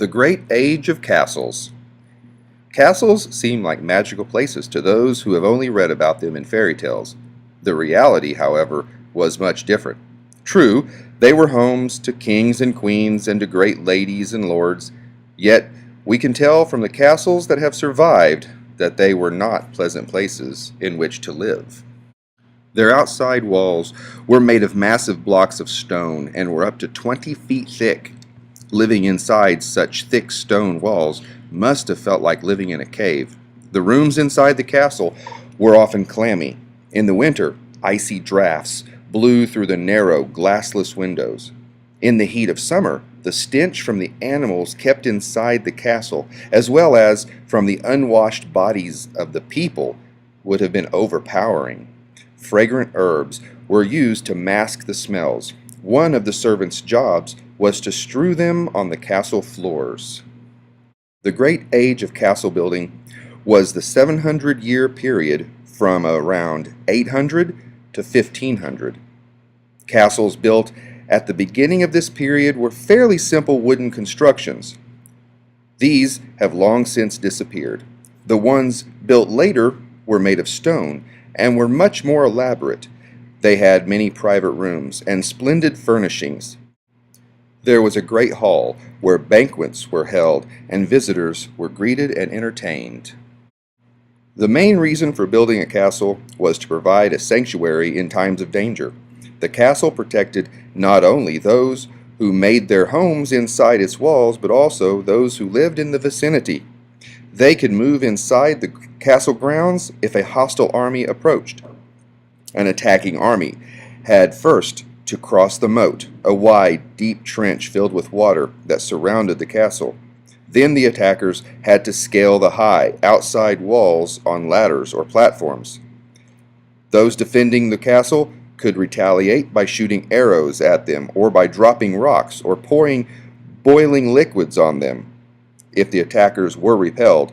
The Great Age of Castles. Castles seem like magical places to those who have only read about them in fairy tales. The reality, however, was much different. True, they were homes to kings and queens and to great ladies and lords, yet we can tell from the castles that have survived that they were not pleasant places in which to live. Their outside walls were made of massive blocks of stone and were up to 20 feet thick. Living inside such thick stone walls must have felt like living in a cave. The rooms inside the castle were often clammy. In the winter, icy drafts blew through the narrow, glassless windows. In the heat of summer, the stench from the animals kept inside the castle, as well as from the unwashed bodies of the people, would have been overpowering. Fragrant herbs were used to mask the smells. One of the servants' jobs was to strew them on the castle floors. The Great Age of Castle Building was the 700-year period from around 800 to 1500. Castles built at the beginning of this period were fairly simple wooden constructions. These have long since disappeared. The ones built later were made of stone and were much more elaborate. They had many private rooms and splendid furnishings. There was a great hall where banquets were held and visitors were greeted and entertained. The main reason for building a castle was to provide a sanctuary in times of danger. The castle protected not only those who made their homes inside its walls, but also those who lived in the vicinity. They could move inside the castle grounds if a hostile army approached. An attacking army had first to cross the moat, a wide, deep trench filled with water that surrounded the castle. Then the attackers had to scale the high, outside walls on ladders or platforms. Those defending the castle could retaliate by shooting arrows at them or by dropping rocks or pouring boiling liquids on them. If the attackers were repelled,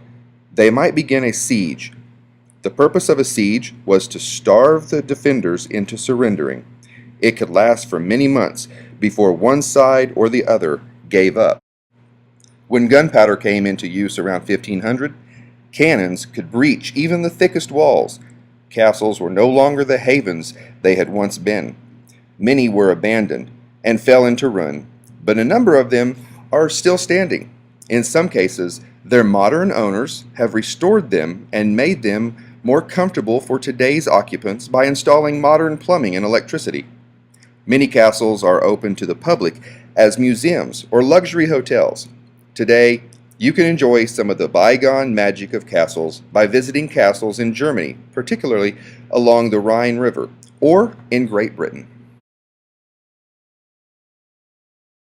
they might begin a siege. The purpose of a siege was to starve the defenders into surrendering. It could last for many months before one side or the other gave up. When gunpowder came into use around 1500, cannons could breach even the thickest walls. Castles were no longer the havens they had once been. Many were abandoned and fell into ruin, but a number of them are still standing. In some cases, their modern owners have restored them and made them more comfortable for today's occupants by installing modern plumbing and electricity. Many castles are open to the public as museums or luxury hotels. Today, you can enjoy some of the bygone magic of castles by visiting castles in Germany, particularly along the Rhine River, or in Great Britain.